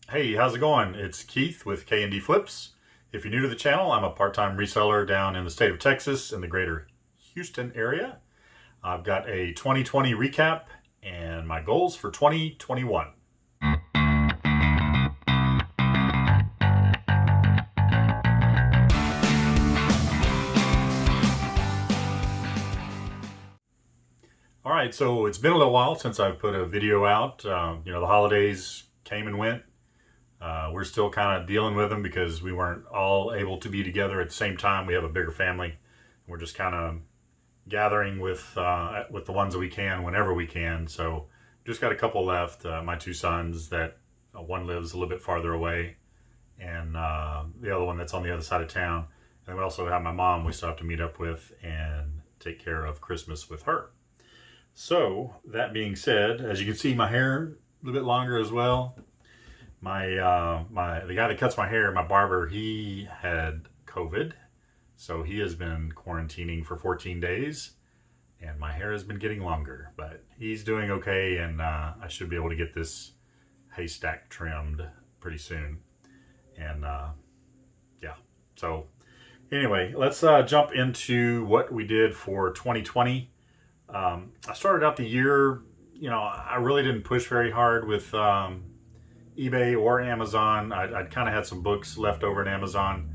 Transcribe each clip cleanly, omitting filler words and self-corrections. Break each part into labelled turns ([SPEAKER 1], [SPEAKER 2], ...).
[SPEAKER 1] Hey, how's it going? It's Keith with K&D Flips. If you're new to the channel, I'm a part-time reseller down in the state of Texas in the greater Houston area. I've got a 2020 recap and my goals for 2021. All right, so it's been a little while since I've put a video out. The holidays came and went. We're still kind of dealing with them because we weren't all able to be together at the same time. We have a bigger family. We're just kind of gathering with the ones that we can whenever we can. So just got a couple left. My two sons that one lives a little bit farther away, and the other one that's on the other side of town. And we also have my mom we still have to meet up with and take care of Christmas with her. So that being said, as you can see, my hair a little bit longer as well. The guy that cuts my hair, my barber, he had COVID, so he has been quarantining for 14 days, and my hair has been getting longer, but he's doing okay, and I should be able to get this haystack trimmed pretty soon. And yeah, so anyway, let's jump into what we did for 2020. I started out the year, I really didn't push very hard with eBay or Amazon. I'd kind of had some books left over in Amazon.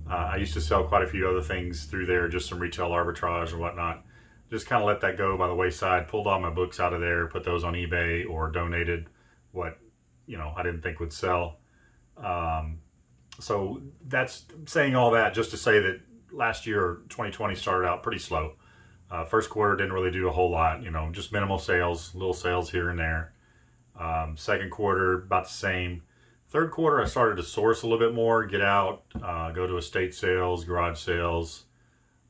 [SPEAKER 1] I used to sell quite a few other things through there, just some retail arbitrage and whatnot. Just kind of let that go by the wayside, pulled all my books out of there, put those on eBay, or donated what, I didn't think would sell. So that's saying all that just to say that last year, 2020, started out pretty slow. First quarter didn't really do a whole lot, just minimal sales, little sales here and there. Second quarter, about the same. Third quarter, I started to source a little bit more, get out, go to estate sales, garage sales,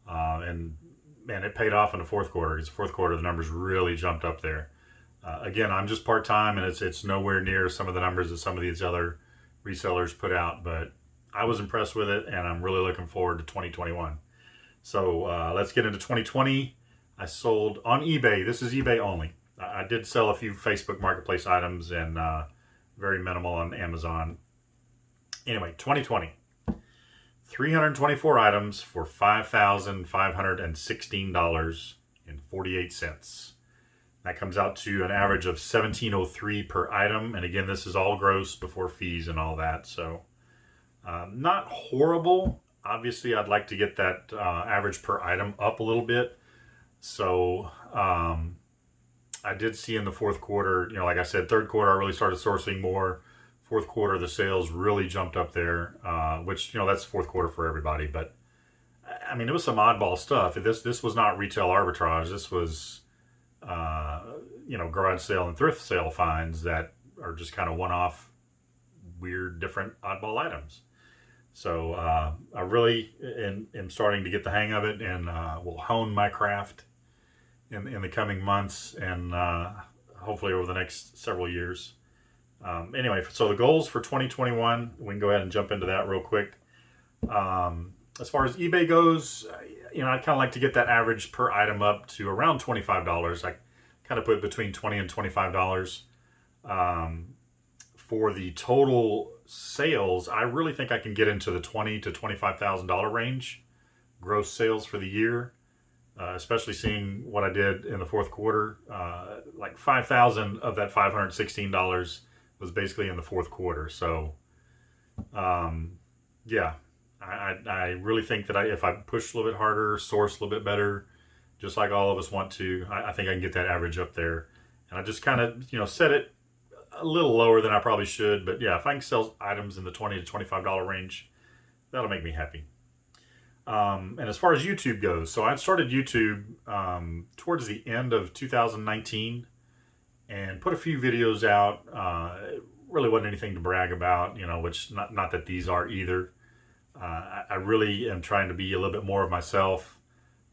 [SPEAKER 1] and man, it paid off in the fourth quarter. Because the fourth quarter, the numbers really jumped up there. Again, I'm just part-time, and it's nowhere near some of the numbers that some of these other resellers put out, but I was impressed with it, and I'm really looking forward to 2021. So let's get into 2020. I sold on eBay. This is eBay only. I did sell a few Facebook Marketplace items and very minimal on Amazon. Anyway, 2020. 324 items for $5,516.48. That comes out to an average of $1,703 per item. And again, this is all gross before fees and all that. So not horrible. Obviously, I'd like to get that average per item up a little bit. So I did see in the fourth quarter, like I said, third quarter I really started sourcing more. Fourth quarter, the sales really jumped up there, which, that's fourth quarter for everybody. But, I mean, it was some oddball stuff. This was not retail arbitrage. This was, garage sale and thrift sale finds that are just kind of one-off, weird, different, oddball items. So I really am starting to get the hang of it, and will hone my craft in the coming months and hopefully over the next several years. Anyway, so the goals for 2021, we can go ahead and jump into that real quick. As far as eBay goes, I'd kind of like to get that average per item up to around $25. I kind of put between $20 and $25. For the total sales, I really think I can get into the $20,000 to $25,000 range, gross sales for the year. Especially seeing what I did in the fourth quarter. Like $5,000 of that $516 was basically in the fourth quarter. So, yeah, I really think that if I push a little bit harder, source a little bit better, just like all of us want to, I think I can get that average up there. And I just kind of, set it a little lower than I probably should. But yeah, if I can sell items in the $20 to $25 range, that'll make me happy. And as far as YouTube goes, so I started YouTube towards the end of 2019 and put a few videos out. It really wasn't anything to brag about, which not that these are either. I really am trying to be a little bit more of myself.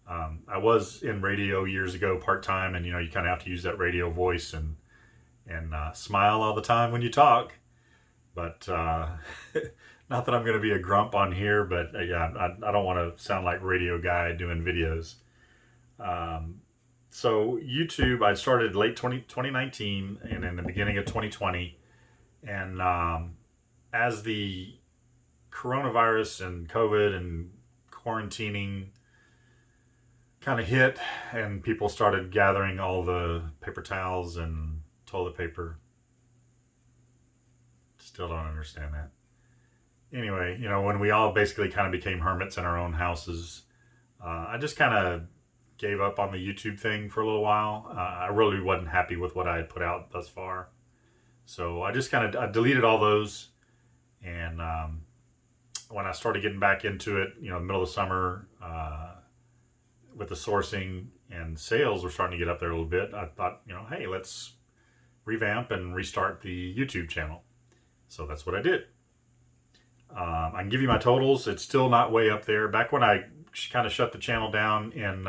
[SPEAKER 1] I was in radio years ago part-time, and you kind of have to use that radio voice and smile all the time when you talk. But not that I'm going to be a grump on here, but yeah, I don't want to sound like radio guy doing videos. So YouTube, I started late 2019 and in the beginning of 2020. And as the coronavirus and COVID and quarantining kind of hit and people started gathering all the paper towels and toilet paper. Still don't understand that. Anyway, you know, when we all basically kind of became hermits in our own houses, I just kind of gave up on the YouTube thing for a little while. I really wasn't happy with what I had put out thus far. So I just kind of deleted all those. And when I started getting back into it, you know, in the middle of the summer, with the sourcing and sales were starting to get up there a little bit, I thought, you know, hey, let's revamp and restart the YouTube channel. So that's what I did. I can give you my totals. It's still not way up there. Back when I kind of shut the channel down in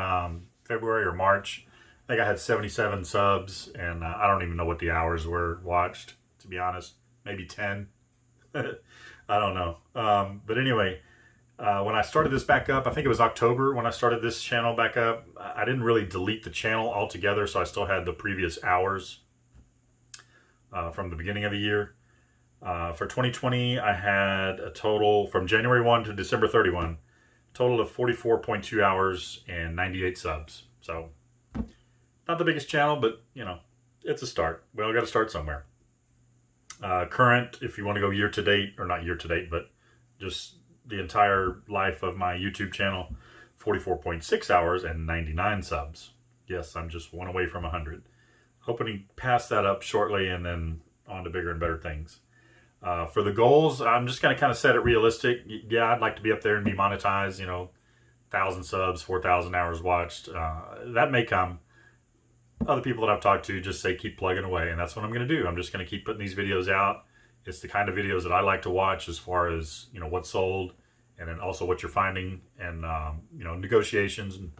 [SPEAKER 1] February or March, I think I had 77 subs, and I don't even know what the hours were watched, to be honest. Maybe 10. I don't know. But anyway, when I started this back up, I think it was October when I started this channel back up. I didn't really delete the channel altogether, so I still had the previous hours from the beginning of the year. For 2020, I had a total from January 1 to December 31, total of 44.2 hours and 98 subs. So not the biggest channel, but you know, it's a start. We all got to start somewhere. Current, if you want to go year to date, or not year to date, but just the entire life of my YouTube channel, 44.6 hours and 99 subs. Yes, I'm just one away from 100. Hoping to pass that up shortly and then on to bigger and better things. For the goals, I'm just going to kind of set it realistic. Yeah, I'd like to be up there and be monetized, you know, 1,000 subs, 4,000 hours watched. That may come. Other people that I've talked to just say keep plugging away, and that's what I'm going to do. I'm just going to keep putting these videos out. It's the kind of videos that I like to watch as far as, you know, what's sold, and then also what you're finding, and, you know, negotiations, and,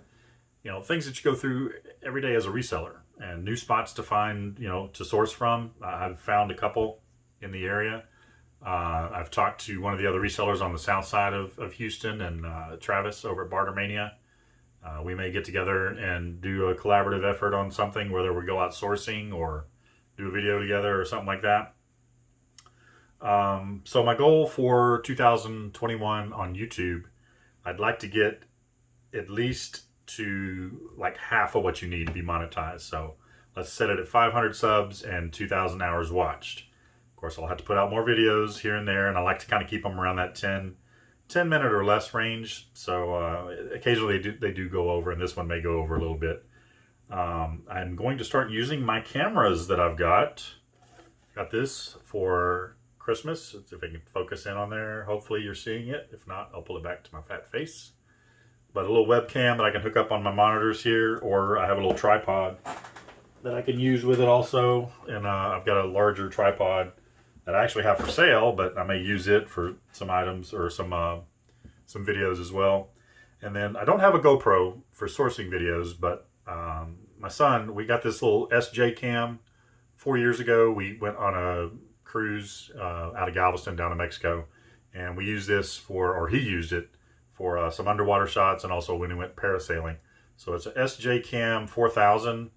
[SPEAKER 1] you know, things that you go through every day as a reseller, and new spots to find, you know, to source from. I've found a couple in the area. I've talked to one of the other resellers on the south side of Houston, and Travis over at Bartermania. We may get together and do a collaborative effort on something, whether we go out sourcing or do a video together or something like that. So my goal for 2021 on YouTube, I'd like to get at least to like half of what you need to be monetized. So let's set it at 500 subs and 2,000 hours watched. Of course, I'll have to put out more videos here and there, and I like to kind of keep them around that 10 minute or less range. So occasionally they do go over, and this one may go over a little bit. I'm going to start using my cameras that I've got. Got this for Christmas. Let's see if I can focus in on there. Hopefully you're seeing it. If not, I'll pull it back to my fat face. But a little webcam that I can hook up on my monitors here, or I have a little tripod that I can use with it also. And I've got a larger tripod that I actually have for sale, but I may use it for some items or some videos as well. And then I don't have a GoPro for sourcing videos, but my son, we got this little SJ cam 4 years ago. We went on a cruise out of Galveston down to Mexico, and we used this for, or he used it for some underwater shots, and also when he went parasailing. So it's a SJ Cam 4000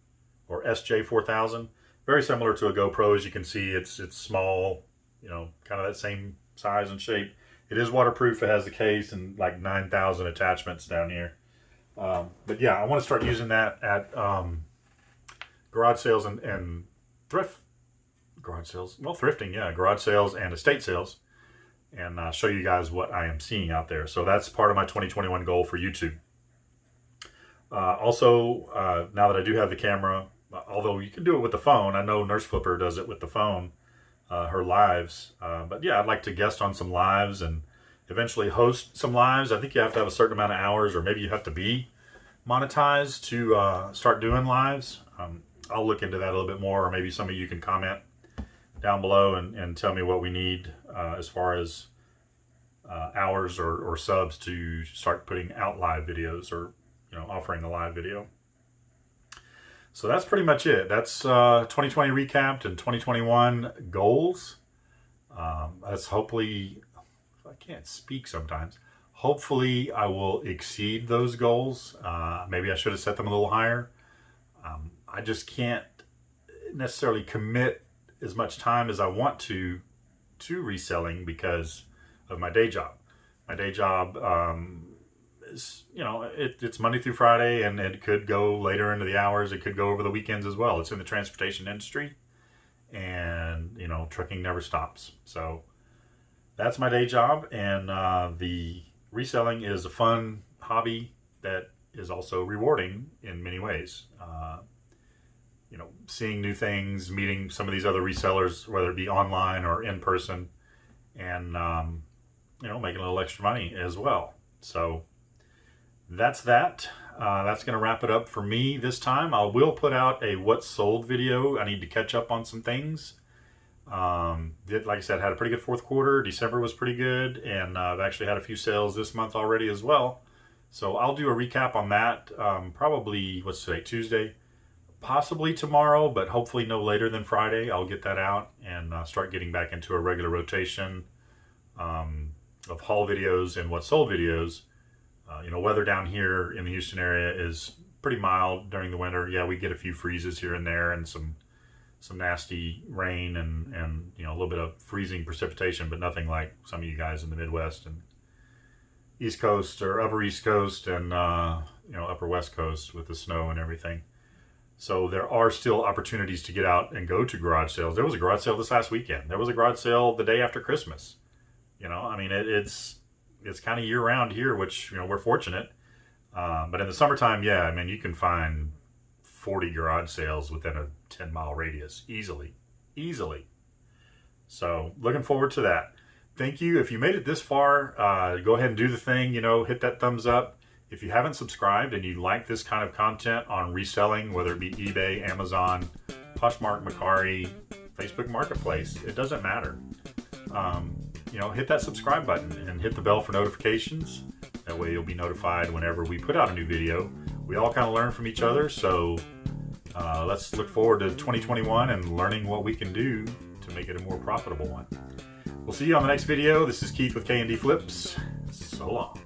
[SPEAKER 1] or SJ 4000. Very similar to a GoPro. As you can see, it's small, you know, kind of that same size and shape. It is waterproof. It has the case and like 9,000 attachments down here. But yeah, I want to start using that at garage sales and garage sales. Well, thrifting, yeah, garage sales and estate sales, and show you guys what I am seeing out there. So that's part of my 2021 goal for YouTube. Also, now that I do have the camera, although you can do it with the phone, I know Nurse Flipper does it with the phone, her lives. But yeah, I'd like to guest on some lives and eventually host some lives. I think you have to have a certain amount of hours, or maybe you have to be monetized to start doing lives. I'll look into that a little bit more, or maybe some of you can comment down below and tell me what we need as far as hours or subs to start putting out live videos, or, you know, offering a live video. So that's pretty much it. That's 2020 recapped and 2021 goals. That's hopefully, I can't speak sometimes, hopefully I will exceed those goals. Maybe I should have set them a little higher. I just can't necessarily commit as much time as I want to to reselling because of my day job. My day job is, it's Monday through Friday, and it could go later into the hours. It could go over the weekends as well. It's in the transportation industry, and trucking never stops. So that's my day job, and the reselling is a fun hobby that is also rewarding in many ways. Seeing new things, meeting some of these other resellers, whether it be online or in person, and making a little extra money as well. So that's that. That's going to wrap it up for me this time. I will put out a what's sold video. I need to catch up on some things. Like I said, had a pretty good fourth quarter. December was pretty good, and I've actually had a few sales this month already as well. So I'll do a recap on that probably, what's today, Tuesday? Possibly tomorrow, but hopefully no later than Friday. I'll get that out and start getting back into a regular rotation of haul videos and what's sold videos. Weather down here in the Houston area is pretty mild during the winter. Yeah, we get a few freezes here and there, and some nasty rain and a little bit of freezing precipitation, but nothing like some of you guys in the Midwest and East Coast or Upper East Coast and Upper West Coast with the snow and everything. So there are still opportunities to get out and go to garage sales. There was a garage sale this last weekend. There was a garage sale the day after Christmas. It's kind of year round here, which we're fortunate. But in the summertime, you can find 40 garage sales within a 10-mile radius easily. So looking forward to that. Thank you. If you made it this far, go ahead and do the thing, hit that thumbs up. If you haven't subscribed and you like this kind of content on reselling, whether it be eBay, Amazon, Poshmark, Mercari, Facebook Marketplace, it doesn't matter. Hit that subscribe button and hit the bell for notifications. That way you'll be notified whenever we put out a new video. We all kind of learn from each other, so let's look forward to 2021 and learning what we can do to make it a more profitable one. We'll see you on the next video. This is Keith with K&D Flips. So long.